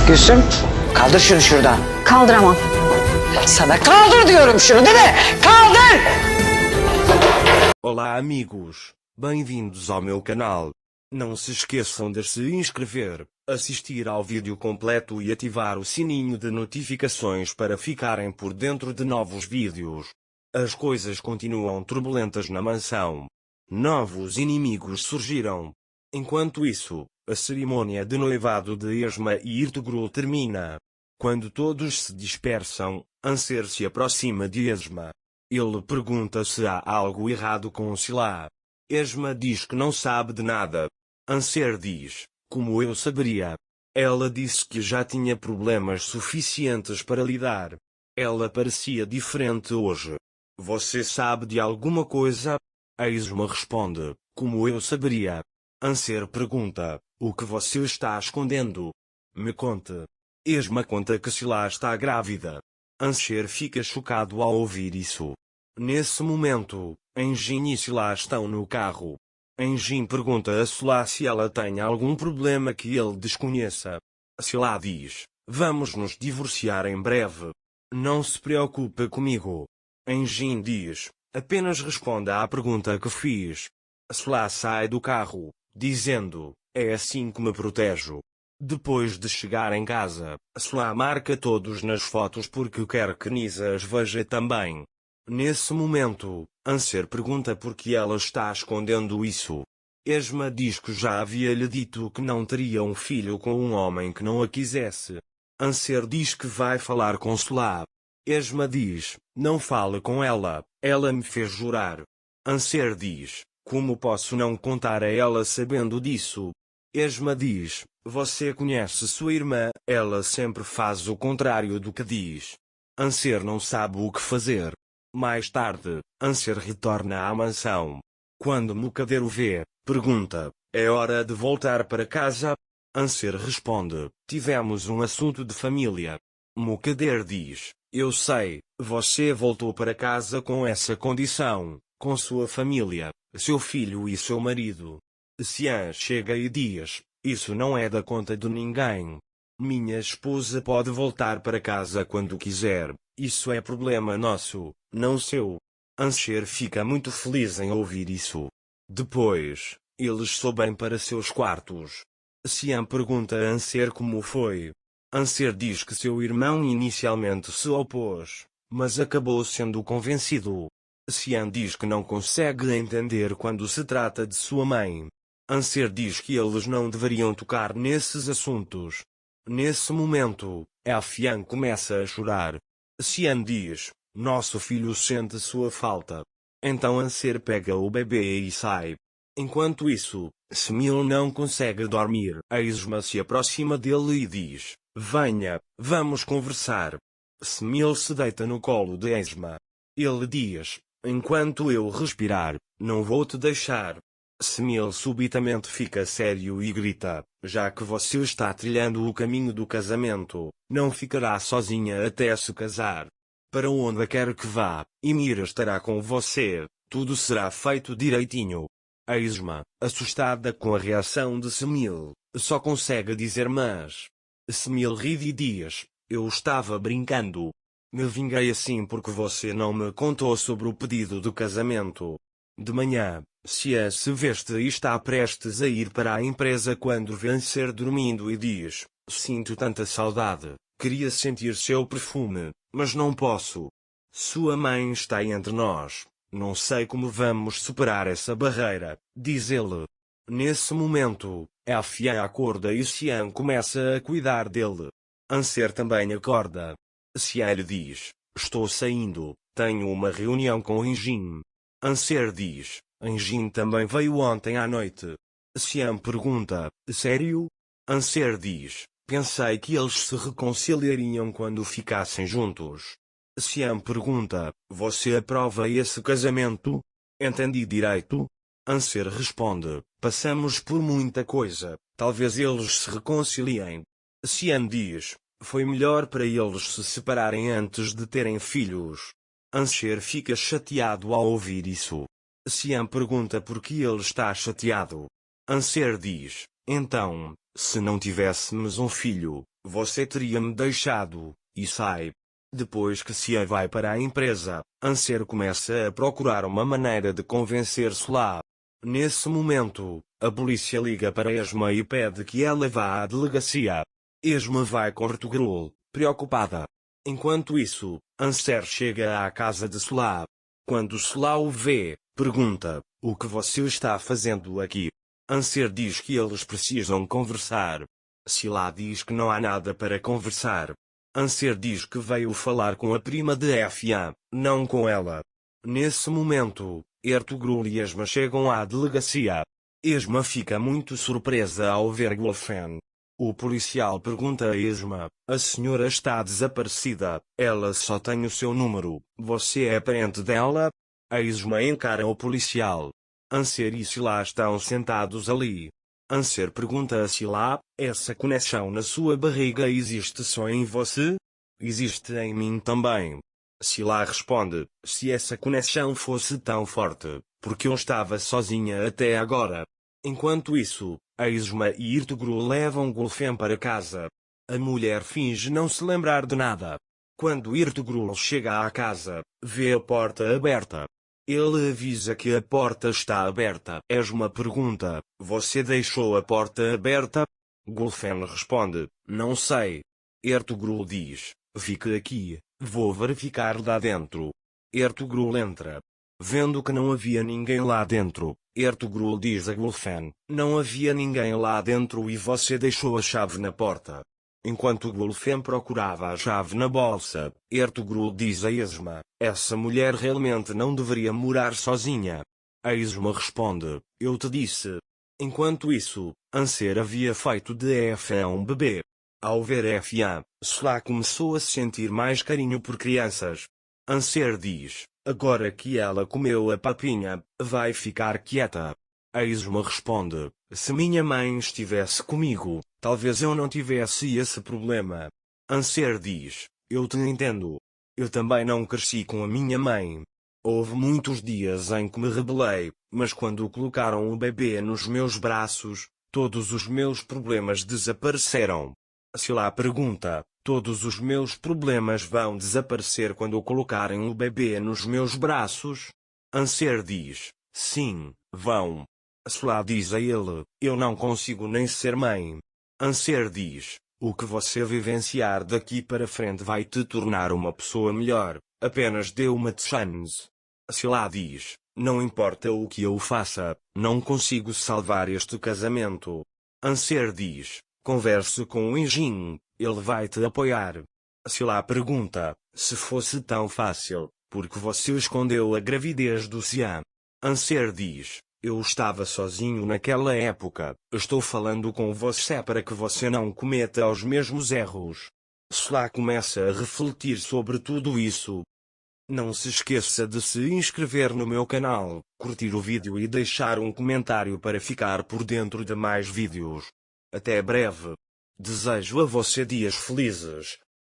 Gülsüm, kaldır şunu şuradan. Kaldıramam. Sana kaldır diyorum şunu, değil mi? Kaldır! Olá amigos, bem-vindos ao meu canal. Não se esqueçam de se inscrever, assistir ao vídeo completo e ativar o sininho de notificações para ficarem por dentro de novos vídeos. As coisas continuam turbulentas na mansão. Novos inimigos surgiram. Enquanto isso, a cerimônia de noivado de Esma e Ertugrul termina. Quando todos se dispersam, Anser se aproxima de Esma. Ele pergunta se há algo errado com Sila. Esma diz que não sabe de nada. Anser diz, como eu saberia. Ela disse que já tinha problemas suficientes para lidar. Ela parecia diferente hoje. Você sabe de alguma coisa? A Esma responde, como eu saberia. Anser pergunta, o que você está escondendo? Me conte. Esma conta que Sila está grávida. Anser fica chocado ao ouvir isso. Nesse momento, Engin e Sila estão no carro. Engin pergunta a Sila se ela tem algum problema que ele desconheça. Sila diz, vamos nos divorciar em breve. Não se preocupe comigo. Engin diz, apenas responda à pergunta que fiz. Sila sai do carro, dizendo, é assim que me protejo. Depois de chegar em casa, Sila marca todos nas fotos porque quer que Nisa as veja também. Nesse momento, Anser pergunta por que ela está escondendo isso. Esma diz que já havia lhe dito que não teria um filho com um homem que não a quisesse. Anser diz que vai falar com Sila. Esma diz, não fale com ela me fez jurar. Anser diz, como posso não contar a ela sabendo disso? Esma diz, você conhece sua irmã, ela sempre faz o contrário do que diz. Anser não sabe o que fazer. Mais tarde, Anser retorna à mansão. Quando Mukader o vê, pergunta, é hora de voltar para casa? Anser responde, tivemos um assunto de família. Mukader diz, eu sei, você voltou para casa com essa condição, com sua família, seu filho e seu marido. Xian chega e diz, isso não é da conta de ninguém. Minha esposa pode voltar para casa quando quiser, isso é problema nosso, não seu. Anser fica muito feliz em ouvir isso. Depois, eles sobem para seus quartos. Xian pergunta a Anser como foi. Anser diz que seu irmão inicialmente se opôs, mas acabou sendo convencido. Xian diz que não consegue entender quando se trata de sua mãe. Anser diz que eles não deveriam tocar nesses assuntos. Nesse momento, Xian começa a chorar. Xian diz, nosso filho sente sua falta. Então Anser pega o bebê e sai. Enquanto isso, Smil não consegue dormir. A Esma se aproxima dele e diz, venha, vamos conversar. Smil se deita no colo de Esma. Ele diz, enquanto eu respirar, não vou te deixar. Smil subitamente fica sério e grita, já que você está trilhando o caminho do casamento, não ficará sozinha até se casar. Para onde quer que vá, Ymir estará com você, tudo será feito direitinho. A Esma, assustada com a reação de Smil, só consegue dizer mas. Smil ri e diz, eu estava brincando. Me vinguei assim porque você não me contou sobre o pedido de casamento. De manhã, Xia se veste e está prestes a ir para a empresa quando vê Anser dormindo e diz, sinto tanta saudade, queria sentir seu perfume, mas não posso. Sua mãe está entre nós, não sei como vamos superar essa barreira, diz ele. Nesse momento, Xian acorda e Xian começa a cuidar dele. Anser também acorda. Xian lhe diz, estou saindo, tenho uma reunião com Engin. Anser diz, Engin também veio ontem à noite. Xian pergunta, sério? Anser diz, pensei que eles se reconciliariam quando ficassem juntos. Xian pergunta, você aprova esse casamento? Entendi direito? Anser responde, passamos por muita coisa, talvez eles se reconciliem. Xian diz, foi melhor para eles se separarem antes de terem filhos. Anser fica chateado ao ouvir isso. Xian pergunta por que ele está chateado. Anser diz, então, se não tivéssemos um filho, você teria-me deixado, e sai. Depois que Sia vai para a empresa, Anser começa a procurar uma maneira de convencer Sula. Nesse momento, a polícia liga para Esma e pede que ela vá à delegacia. Esma vai com Ertugrul, preocupada. Enquanto isso, Anser chega à casa de Sula. Quando Sula o vê, pergunta: o que você está fazendo aqui? Anser diz que eles precisam conversar. Sila diz que não há nada para conversar. Anser diz que veio falar com a prima de Fa, não com ela. Nesse momento, Ertugrul e Esma chegam à delegacia. Esma fica muito surpresa ao ver Gulfen. O policial pergunta a Esma: a senhora está desaparecida, ela só tem o seu número, você é parente dela? A Esma encara o policial. Anser e Sila estão sentados ali. Anser pergunta a Sila: essa conexão na sua barriga existe só em você? Existe em mim também. Sila responde: se essa conexão fosse tão forte, porque eu estava sozinha até agora. Enquanto isso, a Esma e Ertugrul levam Gulfen para casa. A mulher finge não se lembrar de nada. Quando Ertugrul chega à casa, vê a porta aberta. Ele avisa que a porta está aberta. Esma pergunta: você deixou a porta aberta? Gulfen responde: não sei. Ertugrul diz: fique aqui, vou verificar lá dentro. Ertugrul entra. Vendo que não havia ninguém lá dentro, Ertugrul diz a Gulfen: não havia ninguém lá dentro e você deixou a chave na porta. Enquanto Gulfen procurava a chave na bolsa, Ertugrul diz a Esma: essa mulher realmente não deveria morar sozinha. A Esma responde: eu te disse. Enquanto isso, Anser havia feito de Fa um bebê. Ao ver Fa, Sula começou a sentir mais carinho por crianças. Anser diz: agora que ela comeu a papinha, vai ficar quieta. A Esma responde: se minha mãe estivesse comigo, talvez eu não tivesse esse problema. Anser diz: eu te entendo. Eu também não cresci com a minha mãe. Houve muitos dias em que me rebelei, mas quando colocaram o bebê nos meus braços, todos os meus problemas desapareceram. Sila pergunta: todos os meus problemas vão desaparecer quando colocarem o bebê nos meus braços? Anser diz: sim, vão. Sila diz a ele: eu não consigo nem ser mãe. Anser diz: o que você vivenciar daqui para frente vai te tornar uma pessoa melhor, apenas dê uma chance. Sila diz: não importa o que eu faça, não consigo salvar este casamento. Anser diz: converse com o Injin, ele vai te apoiar. Sila pergunta: se fosse tão fácil, por que você escondeu a gravidez do Sia? Anser diz: eu estava sozinho naquela época, estou falando com você para que você não cometa os mesmos erros. Sila começa a refletir sobre tudo isso. Não se esqueça de se inscrever no meu canal, curtir o vídeo e deixar um comentário para ficar por dentro de mais vídeos. Até breve. Desejo a você dias felizes.